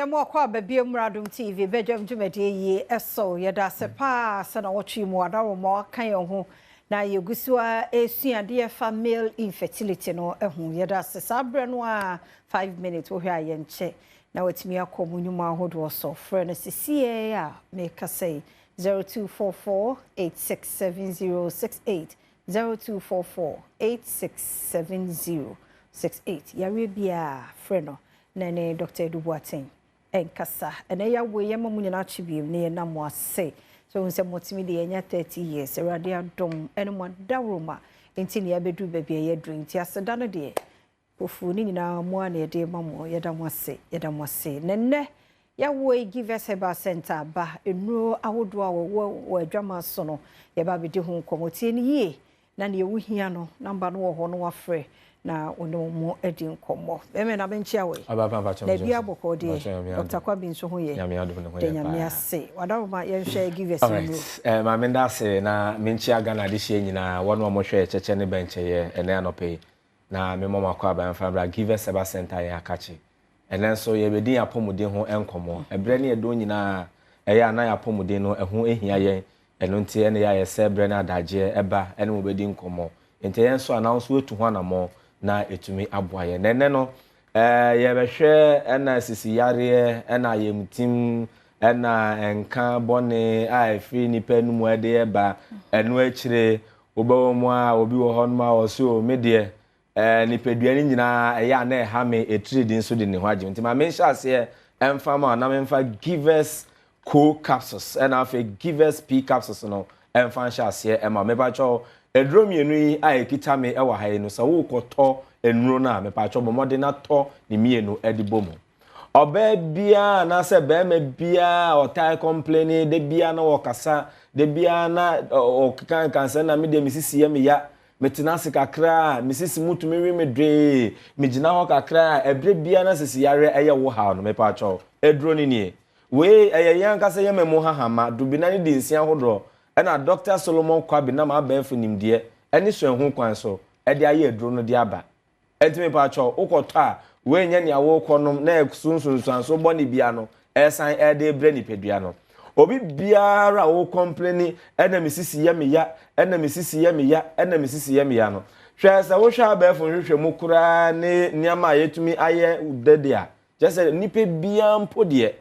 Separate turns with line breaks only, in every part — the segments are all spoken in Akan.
Yamo kwa baby Muradum TV, Badwam Jumedi, Eso, Yada Sepa, Sana Ochi Muada, more Kayon, na Yugusua, a dear family infertility no, Yada Sabranwa, 5 minutes, or here and check. Now it's me a communuma who was so friend, CA, make us say 0244 867068, 0244 867068. Yaribia, friend. Nene Dr. Duboatin enkasa ene ya we yema mu nyina chibiem ne na mo ase so unse motimi de enya 30 years erade adom ene mo dawroma enti ne ya bedu bebia ye drink ti aseda no de ofu ni nyina mo ana de mamo yeda mo ase nene ya we give us Herbal center ba enuro awodo wo adwama so no ye ba bedi ho komoti ni ye na ne wo hia no namba no wo ho no wafre na ono mo edi nkomo eme na benchia we na bia boko de Dr. Kwabi nso ho ye nyame adom ne ho ye nyame ase wadawo ma ye hwe give us you
ma menda se na menchia Ghana de hye nyina wono mo hwe cheche ne benche ye ene anope na me mama kwa ba mfa bra give us Herbal center ye akachi ene so ye bedi apomuden ho enkomo ebre ne edo nyina eye ana ya apomuden no eho ehia ye eno ntie ene ya ye se ebre na adagye eba ene mo bedi nkomo ente ye so announce wetu ho na mo na etumi aboaye nene no ye behwe ena sisi yare ena yemtim ena enka bone a free nipa nu mu ade eba enu akire obawo mu a obi wo hon ma wo so medie nipadua ni nyina ya na ha me etrade nso de ne ho agye ntima me sha se emfa ma na me mfa give us co capsules ena fa give us p capsules no emfa sha se ema me ba cho edromienu yi a ekita me ewa haye no sa wo koto enuro na me pa cho bomode na to ni mienu edibomu oba bia na se be me bia otai complain de bia na wokasa de bia na okan kansa na me de misisi me ya metina se kakra misisi mutu me wi me dwe me gina ho kakra ebre bia na sisi yare eye wo ha no me pa cho edro ni nie we eye yan kasa ye me mo ha hama dubina ni de nsia hodro ena Dr. Solomon Kwabi na ma ba fu nimde eni so ehun kwan so e de aye edro no de aba entime pa cho ukoto a we nya ne awo konom na eksunsunsan so boni bia no esan e de bre ni pedua no obi biara wo complain ena misisi ye me ya ena misisi ye me ya ena misisi ye me ya no hwe sa wo hwa ba fu hwehwe mu kura ne niama yetumi aye udede a just nipe bia mpo de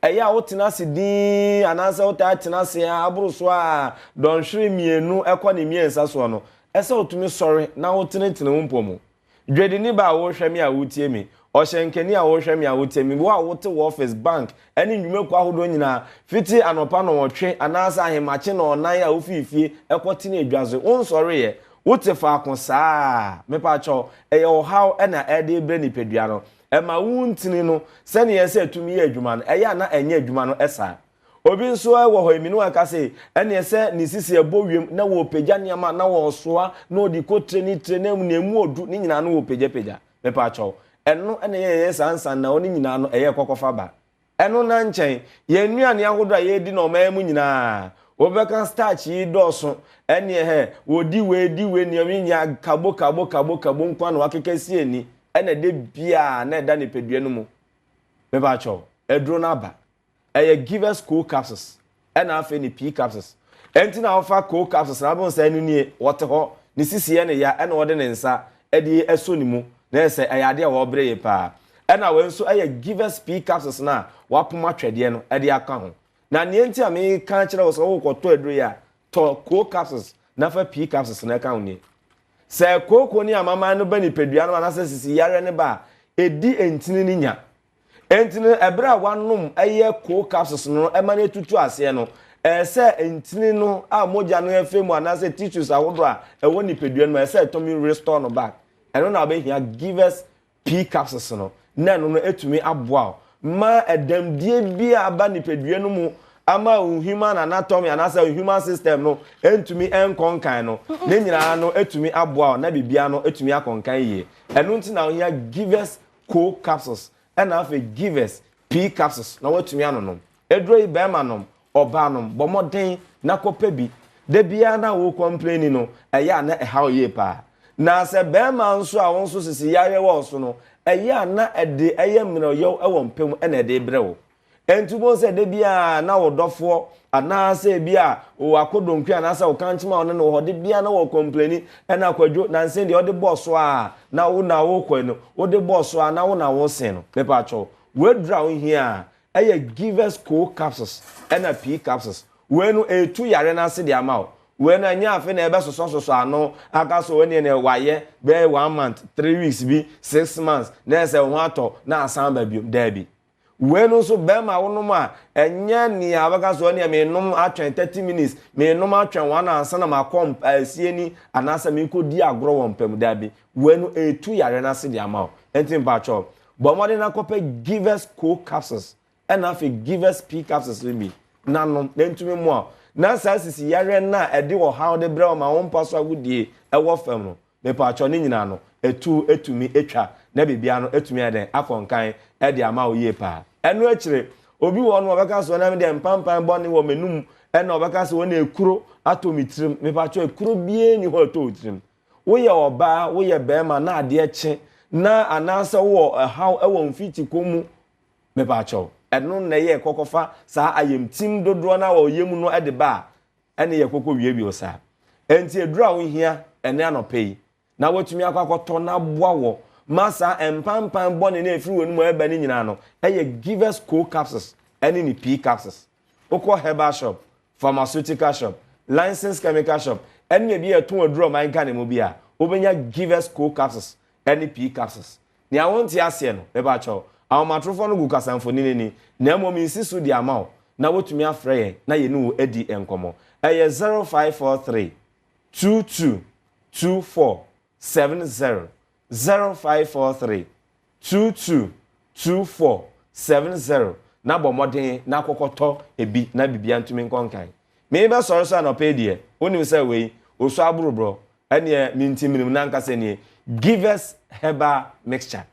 eya wotina se din anansa wota tina se aburu so a don hwere mienu ekọ ne miensa so no ese otumi sori na wotinetine wompomu dwedi ni ba wo hwemi a wotie mi ohyenkeni a wo hwemi a wotie mi wo a wote wo office bank eni nwumeku ahodo nyina fiti anopa no wotwe anansa ahemache na onan a ofifie ekọ tine adwaze won sori ye wote fa akosa mepa cho eye ohaw na ede bre ni pedua no ema wuntini no se ne yese atumi ye adwuma no eya na enye adwuma no esa obi nso wo ho emi no aka se ene yese ni sisi ebowiem na wo pegya niama na wo soa na odi kotre ni trenam na emu odu ni nyina no wo pegya me pa cho eno ene ye sansan na oni nyina no eye kokofa ba eno na nchen ye nuane ahodo a ye di no ma mu nyina obeka starch yi doso ene he wodi we ni omi nya kabo nkwa no akekesi eni ene de bia na eda ne pedua no mu me ba cho edro na ba eye give us cool capsules ena afa ni p capsules enti na ofa cool capsules na bon sa enu nie wote ho ni sisiye ne ya ena wode ne nsa edi eso ni mu na ese ayade a wo bre ye pa ena we nso eye give us p capsules na wapoma twede no edi aka ho na ne enti a me kan kire wo so wo koto edro ya to cool capsules na fa p capsules na ka ho ni se koko ni amama no ba ni pedua no anase sisi yare ne ba edi entini ni nya entini ebra wanum eye ko capsules no ema na tutu ase no se entini no a moja no efemu anase tissues ahodo a ewo ni pedua no se tomi restore no back eno na ba hia give us p capsules no na no etumi aboa ma edam die bia aba ni pedua no mu ama human anatomy anasa human system no entumi enkonkan no ne nyina no etumi aboa na bibia no etumi akonkan ye enu nti na here give us co capsules and afa give us p capsules na watumi anonom edroi bema nom oba nom bomoden na kopa bi de bia na wo complain no eya na e how ye pa na se bema nso a won so sisi yare wo so no eya na ede eye mino yo ewo mpem na ede brewo entubo se de bia na wodofo ana se bia o akodonkwi ana se o kanchima one no hode bia na wo complaini na akwadwo na nse de ode boss a na wo kwenu ode boss a na wo na wo sen no pepa cho we draw here eye givers co capsules na p capsules we no etu yare na se de ama we na nya afi na ebe soso ano aka so we ne waye be 1 month 3 weeks bi 6 months na se ho ato na asan ba biom da bi we no so be ma wonom a enya ni abaka so ne me nom atwen 30 minutes me nom atwen 1 ansa na makom asie ni anasa me ko di agro won pam da bi we no etu yare na se de ama entim ba cho bo mo de na kope givers co capsules and afi givers p capsules bi na nom entumi mo na sasisi yare na ede wo how de bre ma won paso agudie e wo fam no me pa cho ni nyina no etumi etwa na bibia no etumi eden akonkan e de ama wo ye pa enu akire obi wo no obeka so na me de mpampan boni wo menum e na obeka so wo na ekuro atomitrim me pa cho ekuro bie ni ho to otrim wo ye oba wo ye bema na ade eche na anasa wo how e wo mfiti komu me pa cho enu na ye kokofa sa ayemtim dodro na wo yemu no ede ba ene ye kokko wie bi osa enti edura wo hia ene anopei na watumi akwakoto na boa wo masa empampan bone na efiri wonu mo eba ni nyina no eye givers co capsules ene ni p capsules oko herbal shop pharmaceutical shop licensed chemical shop ene bi eton aduro man kan mo bia obenya givers co capsules ene p capsules ni awonti ase no eba cho awmatrofo no gu kasanfoni ni na mo mi sisu di amao na wotumi afre ye na ye nu edi enkomo eye 0543 22 24 70 0543 22 24 70 na bomoden na kokoto ebi na bibia ntumi nkonkan me be soro so anope die onim say we oso aburubro ene mintimim na nkase ne givers herbal mixture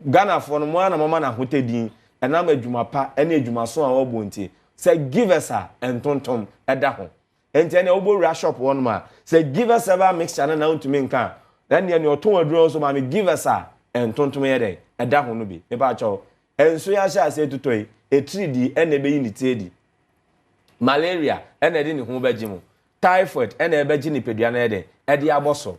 Ghana for no na mama na hotedin ena ma adwuma pa ene adwuma so a wobonti say givers a entontom eda ho enti ene obowura shop won ma say givers herbal mixture na ntumi nkan then ne oton aduro so ma me givers a entontom yede eda ho no bi me ba cho enso ya sha ase tutoi etridi ene be yini tedi malaria ene de ne ho bagimu typhoid ene e bagi ni pedua na yede ede aboso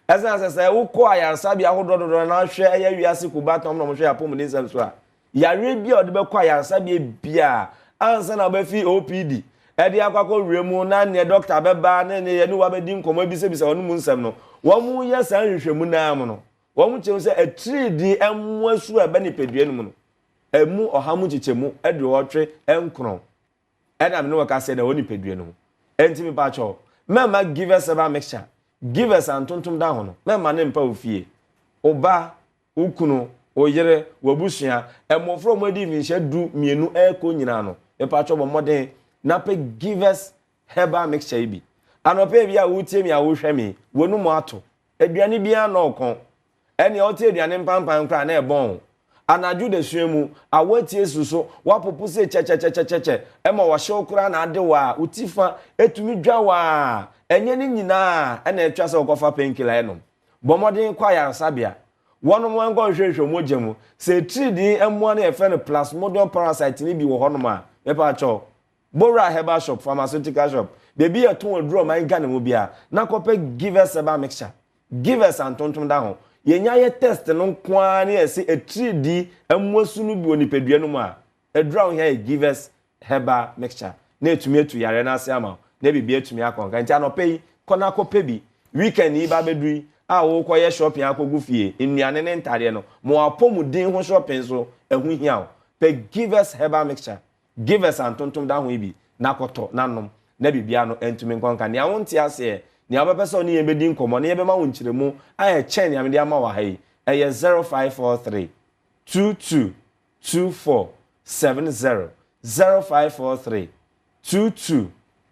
esa say wo ayansa bia hodododo na hwe eya wiase kubatom na mo hwe apom ni nsem so a yare bia ode be ayansa bia ansa na ba fi OPD ede akwakọ wremu na ne doctor beba na ne ye ni wa bedi nkomo bi se bi se wonu mu nsem no wo mu ye san hwehwemu na am no wo mu chem se etridi emwasu eba ni pedua no mu no emu ohamu chichemu ede wotwe enkron ena me no ka se na woni pedua no enti mi pa cho mama give us a mixture give us antontom da ho no mama ne mpa ofie oba ukunu oyere wabusua emofro modi vinhye du mienu eko nyina no e pa cho bo moden na pe give us herbal mixture bi anope bia wutie mi a wo hwe mi wonu mo ato aduane bia na okon ene o tie aduane mpampan kra na ebon anaju de suemu awatie suso wapopo se chechechecheche ema wo hye okra na ade wa utifa etumi dwa wa enye ni nyina ena etwa se okofa penkila enom bomodin kwa ya sabia wono mo ngo hwehwe mogyamu se tridi emmo na efe no plasmodium parasite ni bi wo honom a mepa cho bora herbal shop pharmaceutical shop bebi eton aduro man gane mo bia na kope give us herbal mixture give us antontom da ho yenya ye test no kwa na ese etridi emmo sunu bi onipedua no mu a aduro here give us herbal mixture na etumi etu yare na ase ama na bibia etumi akonka nti anope kona kope bi weekend yi ba bedui a wo koye shopping akogu fie nnuane ne ntare no mo apomuden ho shopping so ehu hia o pe give us herbal mixture give us antontom da ho ibi na koto nanom na bibia no entumi nkonka ne awonti ase ne abapesa ne yebedi nkomo ne yebema wo nkyiremu aye chen ya me de ama wa hai eye 0543 22 24 70 0543 22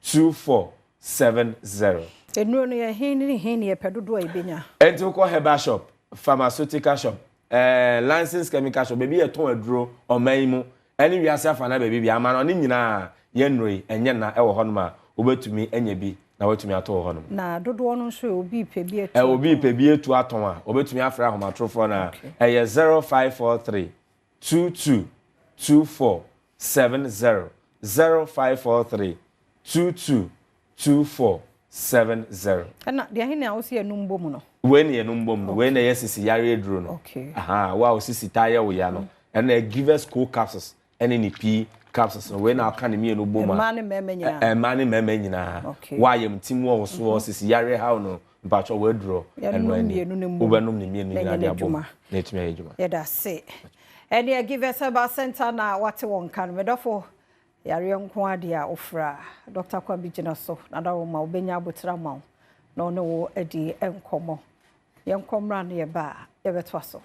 2470
enuro no ye hin ye pedodo a ibenya
enti ko herbal shop pharmaceutical shop licensed chemical shop bebi eton aduro oman mu eni wiase afa na bebi bi ama no ne nyina ye nroi enye na ewo ho no ma obetumi enya bi na wetumi ato ho no
na dodo no so obi pe bi etu
obi pe bi etu aton a obetumi afra ahomatrofo na eye 0543 22 24 70 0543 22 24 70
na de ahe na wo se enum bom no
we na enum bom no we na yesisi yare eduro no aha wa osisi taye wo ya no and give us cool capsules and any p capsules no we na aka ne me no bom
ma ne meme nyina
wa yem tim wo so osisi yare how no mpacho we duro and no ani ubenum ne me nyina dia bom na etimi ayejuma
ya da se and give us Herbal center na what won kan me dofo yare nko ade a ofra Dr. Kwambi gina so na da wo ma obenya abotra ma no no wo adi enkomo yenkomra no ye ba ye beto so